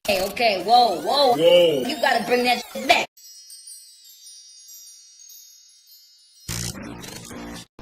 Okay, whoa. You gotta bring that shit back.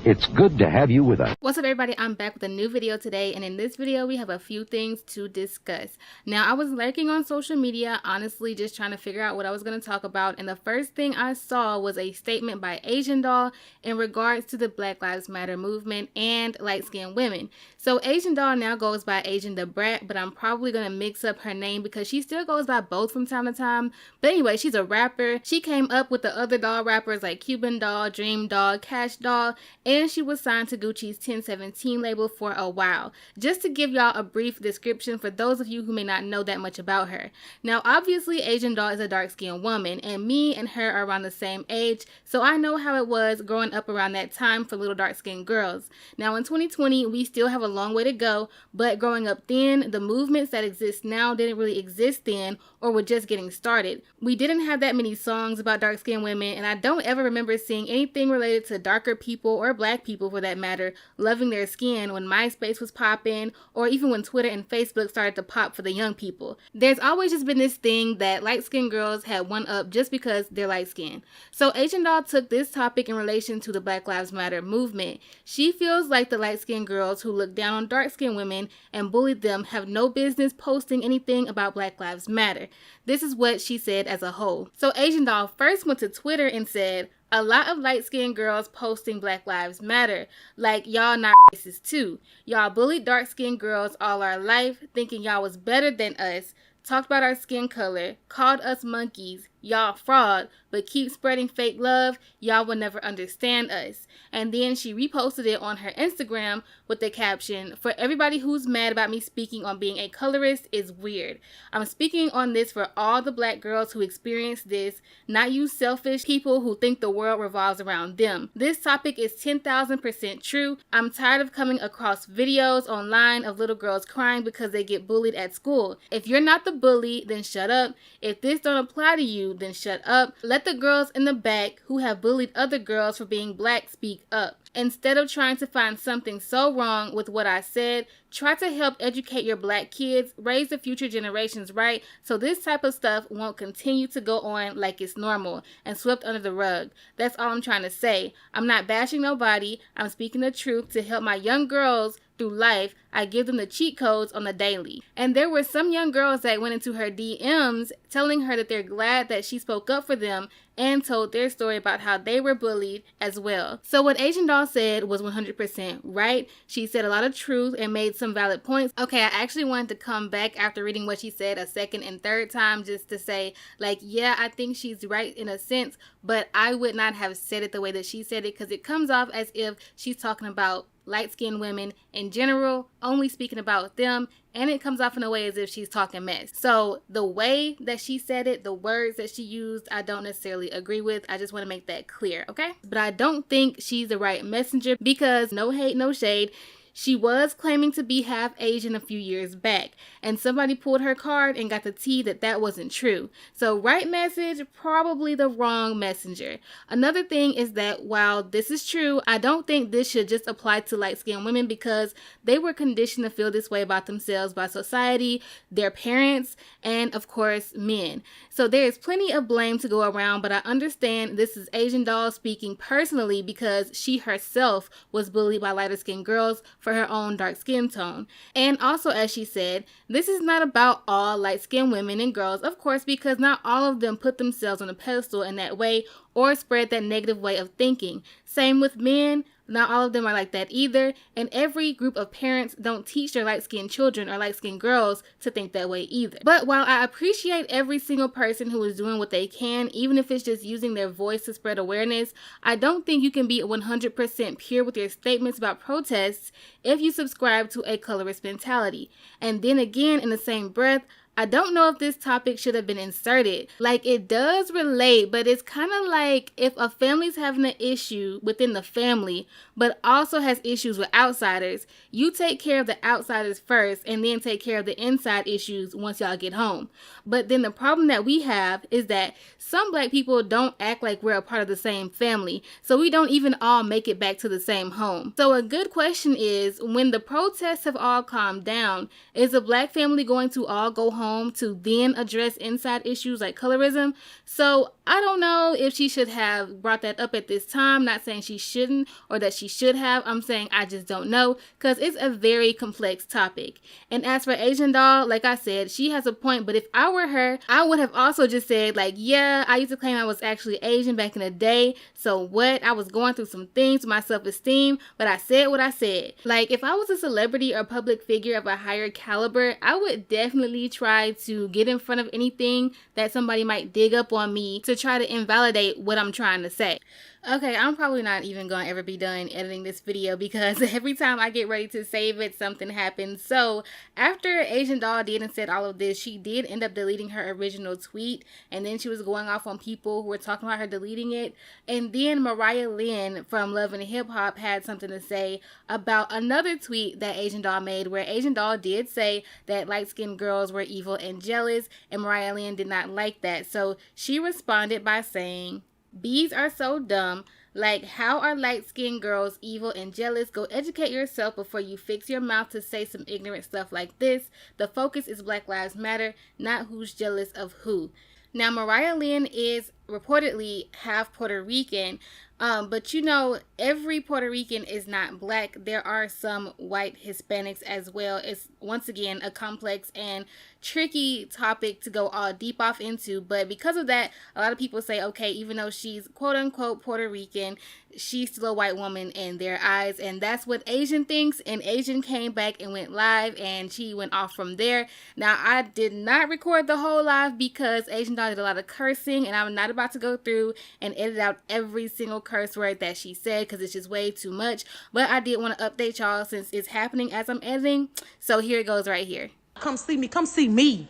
It's good to have you with us. What's up, everybody? I'm back with a new video today, and in this video we have a few things to discuss. Now, I was lurking on social media, honestly just trying to figure out what I was going to talk about, and the first thing I saw was a statement by Asian Doll in regards to the Black Lives Matter movement and light-skinned women. So Asian Doll now goes by Asian the Brat, but I'm probably going to mix up her name because she still goes by both from time to time. But anyway, she's a rapper. She came up with the other doll rappers like Cuban Doll, Dream Doll, Cash Doll, and she was signed to Gucci's 1017 label for a while. Just to give y'all a brief description for those of you who may not know that much about her. Now, obviously, Asian Doll is a dark-skinned woman, and me and her are around the same age, so I know how it was growing up around that time for little dark-skinned girls. Now, in 2020, we still have a long way to go, but growing up then, the movements that exist now didn't really exist then, or were just getting started. We didn't have that many songs about dark-skinned women, and I don't ever remember seeing anything related to darker people or black people for that matter loving their skin when MySpace was popping, or even when Twitter and Facebook started to pop for the young people. There's always just been this thing that light-skinned girls had one up just because they're light-skinned. So Asian Doll took this topic in relation to the Black Lives Matter movement. She feels like the light-skinned girls who look down on dark-skinned women and bullied them have no business posting anything about Black Lives Matter. This is what she said as a whole. So Asian Doll first went to Twitter and said, "A lot of light-skinned girls posting Black Lives Matter. Like, y'all not racist too. Y'all bullied dark-skinned girls all our life, thinking y'all was better than us, talked about our skin color, called us monkeys, y'all fraud, but keep spreading fake love, y'all will never understand us." And then she reposted it on her Instagram with the caption, "For everybody who's mad about me speaking on being a colorist is weird. I'm speaking on this for all the black girls who experience this, not you selfish people who think the world revolves around them. This topic is 10,000% true. I'm tired of coming across videos online of little girls crying because they get bullied at school. If you're not the bully, then shut up. If this don't apply to you, then shut up. Let the girls in the back who have bullied other girls for being black speak up. Instead of trying to find something so wrong with what I said, try to help educate your black kids, raise the future generations right, so this type of stuff won't continue to go on like it's normal and swept under the rug. That's all I'm trying to say. I'm not bashing nobody. I'm speaking the truth to help my young girls through life. I give them the cheat codes on the daily." And there were some young girls that went into her DMs telling her that they're glad that she spoke up for them and told their story about how they were bullied as well. So what Asian Doll said was 100% right. She said a lot of truth and made some valid points. Okay, I actually wanted to come back after reading what she said a second and third time just to say, like, yeah, I think she's right in a sense, but I would not have said it the way that she said it, because it comes off as if she's talking about light-skinned women in general, only speaking about them, and it comes off in a way as if she's talking mess. So the way that she said it, the words that she used, I don't necessarily agree with. I just want to make that clear, okay? But I don't think she's the right messenger because, no hate, no shade, she was claiming to be half Asian a few years back, and somebody pulled her card and got the tea that that wasn't true. So right message, probably the wrong messenger. Another thing is that while this is true, I don't think this should just apply to light-skinned women because they were conditioned to feel this way about themselves by society, their parents, and of course, men. So there is plenty of blame to go around, but I understand this is Asian Doll speaking personally because she herself was bullied by lighter-skinned girls for her own dark skin tone. And also, as she said, this is not about all light-skinned women and girls, of course, because not all of them put themselves on a pedestal in that way or spread that negative way of thinking. Same with men. Not all of them are like that either, and every group of parents don't teach their light-skinned children or light-skinned girls to think that way either. But while I appreciate every single person who is doing what they can, even if it's just using their voice to spread awareness, I don't think you can be 100% pure with your statements about protests if you subscribe to a colorist mentality. And then again, in the same breath, I don't know if this topic should have been inserted. Like, it does relate, but it's kind of like if a family's having an issue within the family, but also has issues with outsiders, you take care of the outsiders first and then take care of the inside issues once y'all get home. But then the problem that we have is that some black people don't act like we're a part of the same family, so we don't even all make it back to the same home. So a good question is, when the protests have all calmed down, is the black family going to all go home home to then address inside issues like colorism. So I don't know if she should have brought that up at this time. Not saying she shouldn't or that she should have. I'm saying I just don't know, because it's a very complex topic. And as for Asian Doll, like I said, she has a point, but if I were her, I would have also just said, like, yeah, I used to claim I was actually Asian back in the day. So what? I was going through some things with my self-esteem, but I said what I said. Like, if I was a celebrity or public figure of a higher caliber, I would definitely try to get in front of anything that somebody might dig up on me to try to invalidate what I'm trying to say. Okay, I'm probably not even going to ever be done editing this video, because every time I get ready to save it, something happens. So after Asian Doll did and said all of this, she did end up deleting her original tweet, and then she was going off on people who were talking about her deleting it. And then MariahLynn from Love and Hip Hop had something to say about another tweet that Asian Doll made, where Asian Doll did say that light-skinned girls were evil and jealous, and MariahLynn did not like that. So she responded by saying, "Bees are so dumb. Like, how are light-skinned girls evil and jealous? Go educate yourself before you fix your mouth to say some ignorant stuff like this. The focus is Black Lives Matter, not who's jealous of who." Now, MariahLynn is reportedly half Puerto Rican, but you know, every Puerto Rican is not black. There are some white Hispanics as well. It's, once again, a complex and tricky topic to go all deep off into, but because of that, a lot of people say, okay, even though she's quote-unquote Puerto Rican, she's still a white woman in their eyes, and that's what Asian thinks. And Asian came back and went live, and she went off from there. Now, I did not record the whole live because Asian Doll did a lot of cursing, and I'm not about to go through and edit out every single curse word that she said, because it's just way too much. But I did want to update y'all since it's happening as I'm editing, so here it goes right here. Come see me. Come see me.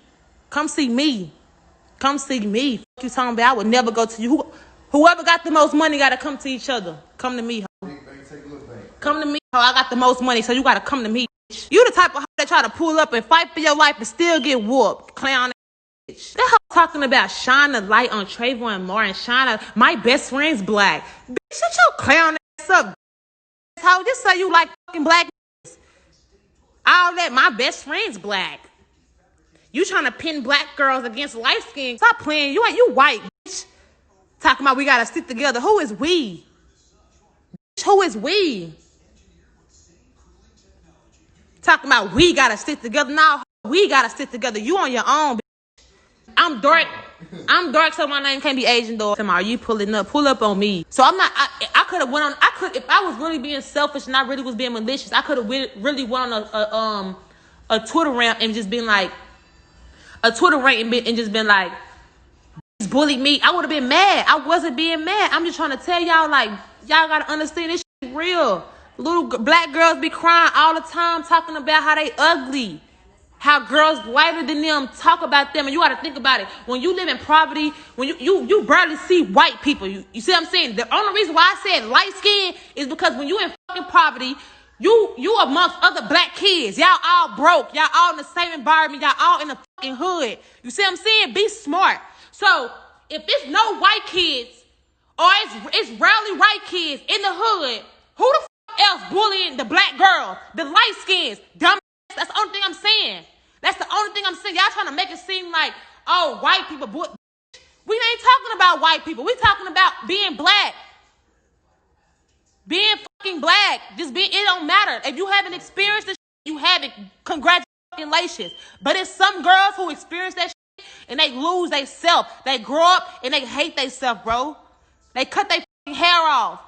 Come see me. Come see me. Fuck you talking about? I would never go to you. Whoever got the most money got to come to each other. Come to me, ho. Come to me, ho. I got the most money, so you got to come to me, bitch. You the type of hoe that try to pull up and fight for your life and still get whooped. Clown ass bitch. That hoe talking about shine the light on Trayvon and Martin. My best friend's black. Bitch, shut your clown ass up. How just say you like fucking black. All that, my best friend's black. You trying to pin black girls against light skin. Stop playing. You white, bitch. Talking about we gotta stick together. Who is we? Bitch, who is we? Talking about we gotta stick together. Now we gotta stick together. You on your own, bitch. I'm dark, so my name can't be Asian Doll. Tomorrow you pulling up, pull up on me. So I'm not. I could have went on. If I was really being selfish and I really was being malicious, I could have really went on a Twitter rant and just been like, and just been like, bullied me. I would have been mad. I wasn't being mad. I'm just trying to tell y'all, like, y'all gotta understand this shit is real. Little black girls be crying all the time, talking about how they ugly. How girls lighter than them talk about them. And you got to think about it. When you live in poverty, when you barely see white people. You see what I'm saying? The only reason why I said light skin is because when you in fucking poverty, you amongst other black kids. Y'all all broke. Y'all all in the same environment. Y'all all in the fucking hood. You see what I'm saying? Be smart. So if it's no white kids or it's rarely white kids in the hood, who the fuck else bullying the black girl, the light skins, dumb? That's the only thing I'm saying. That's the only thing I'm saying. Y'all trying to make it seem like, oh, white people. We ain't talking about white people. We talking about being black. Being fucking black. It don't matter. If you haven't experienced this, you haven't. Congratulations. But it's some girls who experience that shit and they lose their self. They grow up and they hate their self, bro. They cut their fucking hair off.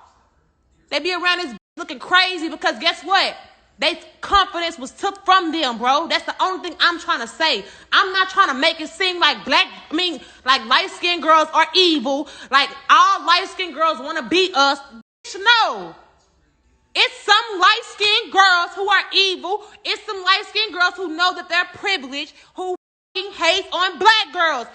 They be around this looking crazy because guess what? Their confidence was took from them, bro. That's the only thing I'm trying to say. I'm not trying to make it seem like like light-skinned girls are evil. Like all light-skinned girls want to beat us. No. It's some light-skinned girls who are evil. It's some light-skinned girls who know that they're privileged, who hate on black girls.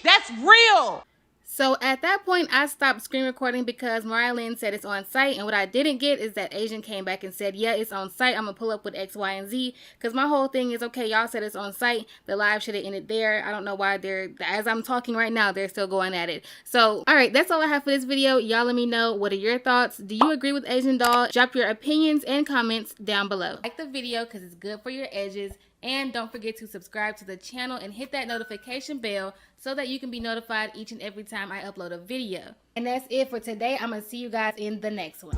That's real. So at that point, I stopped screen recording because MariahLynn said it's on site. And what I didn't get is that Asian came back and said, yeah, it's on site. I'm going to pull up with X, Y, and Z. Because my whole thing is, okay, y'all said it's on site. The live should have ended there. I don't know why as I'm talking right now, they're still going at it. So, all right, that's all I have for this video. Y'all let me know, what are your thoughts? Do you agree with Asian Doll? Drop your opinions and comments down below. Like the video because it's good for your edges. And don't forget to subscribe to the channel and hit that notification bell so that you can be notified each and every time I upload a video. And that's it for today. I'm going to see you guys in the next one.